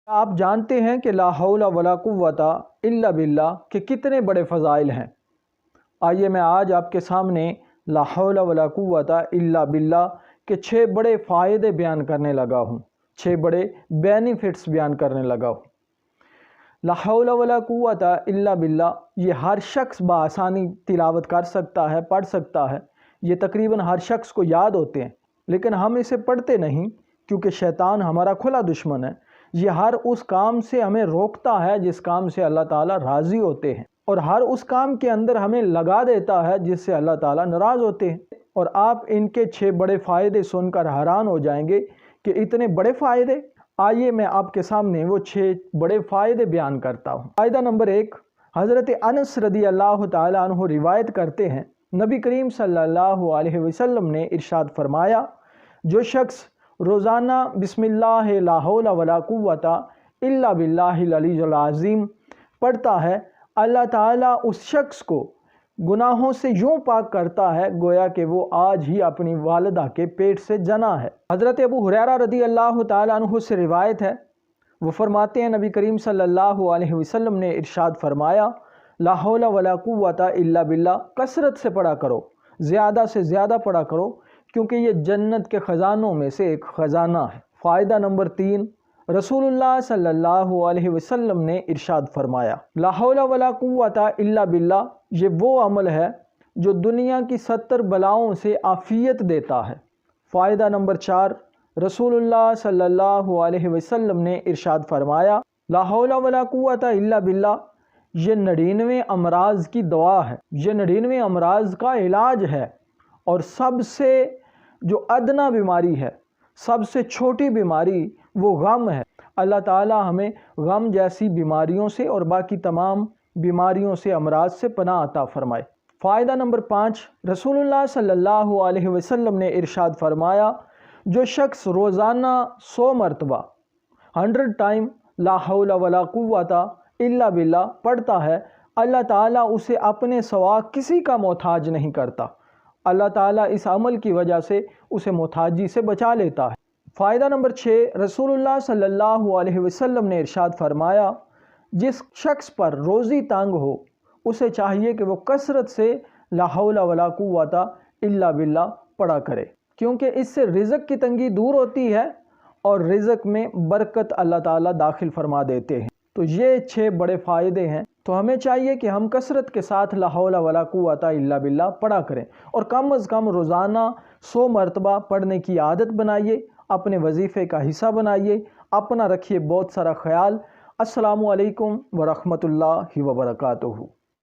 آپ جانتے ہیں کہ لا حول ولا قوت الا باللہ کے کتنے بڑے فضائل ہیں۔ آئیے میں آج آپ کے سامنے لا حول ولا قوت الا باللہ کے 6 بڑے فائدے بیان کرنے لگا ہوں، 6 بڑے بینیفٹس بیان کرنے لگا ہوں۔ لا حول ولا قوت الا باللہ یہ ہر شخص بآسانی تلاوت کر سکتا ہے، پڑھ سکتا ہے، یہ تقریباً ہر شخص کو یاد ہوتے ہیں، لیکن ہم اسے پڑھتے نہیں کیونکہ شیطان ہمارا کھلا دشمن ہے۔ یہ ہر اس کام سے ہمیں روکتا ہے جس کام سے اللہ تعالیٰ راضی ہوتے ہیں، اور ہر اس کام کے اندر ہمیں لگا دیتا ہے جس سے اللہ تعالیٰ ناراض ہوتے ہیں۔ اور آپ ان کے 6 بڑے فائدے سن کر حیران ہو جائیں گے کہ اتنے بڑے فائدے۔ آئیے میں آپ کے سامنے وہ 6 بڑے فائدے بیان کرتا ہوں۔ فائدہ نمبر 1، حضرت انس رضی اللہ تعالیٰ عنہ روایت کرتے ہیں، نبی کریم صلی اللہ علیہ وسلم نے ارشاد فرمایا، جو شخص روزانہ بسم اللہ لا حول ولا قوت الا باللہ العلی العظیم پڑھتا ہے، اللہ تعالیٰ اس شخص کو گناہوں سے یوں پاک کرتا ہے گویا کہ وہ آج ہی اپنی والدہ کے پیٹ سے جنا ہے۔ حضرت ابو ہریرہ رضی اللہ تعالیٰ عنہ سے روایت ہے، وہ فرماتے ہیں نبی کریم صلی اللہ علیہ وسلم نے ارشاد فرمایا، لا حول ولا قوت الا باللہ کثرت سے پڑھا کرو، زیادہ سے زیادہ پڑھا کرو، کیونکہ یہ جنت کے خزانوں میں سے ایک خزانہ ہے۔ فائدہ نمبر 3، رسول اللہ صلی اللہ علیہ وسلم نے ارشاد فرمایا، لا حول ولا قوت الا باللہ یہ وہ عمل ہے جو دنیا کی 70 بلاؤں سے عافیت دیتا ہے۔ فائدہ نمبر 4، رسول اللہ صلی اللہ علیہ وسلم نے ارشاد فرمایا، لا حول ولا قوت الا باللہ یہ 99 امراض کی دوا ہے، یہ 99 امراض کا علاج ہے، اور سب سے جو ادنا بیماری ہے، سب سے چھوٹی بیماری وہ غم ہے۔ اللہ تعالیٰ ہمیں غم جیسی بیماریوں سے اور باقی تمام بیماریوں سے، امراض سے پناہ عطا فرمائے۔ فائدہ نمبر 5، رسول اللہ صلی اللہ علیہ وسلم نے ارشاد فرمایا، جو شخص روزانہ 100 مرتبہ 100 ٹائم لا حول ولا قوت الا باللہ پڑھتا ہے، اللہ تعالیٰ اسے اپنے سوا کسی کا محتاج نہیں کرتا۔ اللہ تعالیٰ اس عمل کی وجہ سے اسے محتاجی سے بچا لیتا ہے۔ فائدہ نمبر 6، رسول اللہ صلی اللہ علیہ وسلم نے ارشاد فرمایا، جس شخص پر روزی تنگ ہو اسے چاہیے کہ وہ کثرت سے لا حول ولا قوت الا باللہ پڑھا کرے، کیونکہ اس سے رزق کی تنگی دور ہوتی ہے اور رزق میں برکت اللہ تعالیٰ داخل فرما دیتے ہیں۔ تو یہ 6 بڑے فائدے ہیں، تو ہمیں چاہیے کہ ہم کثرت کے ساتھ لا حول ولا قوت الا باللہ پڑھا کریں، اور کم از کم روزانہ 100 مرتبہ پڑھنے کی عادت بنائیے، اپنے وظیفے کا حصہ بنائیے، اپنا رکھیے بہت سارا خیال۔ السلام علیکم ورحمۃ اللہ وبرکاتہ۔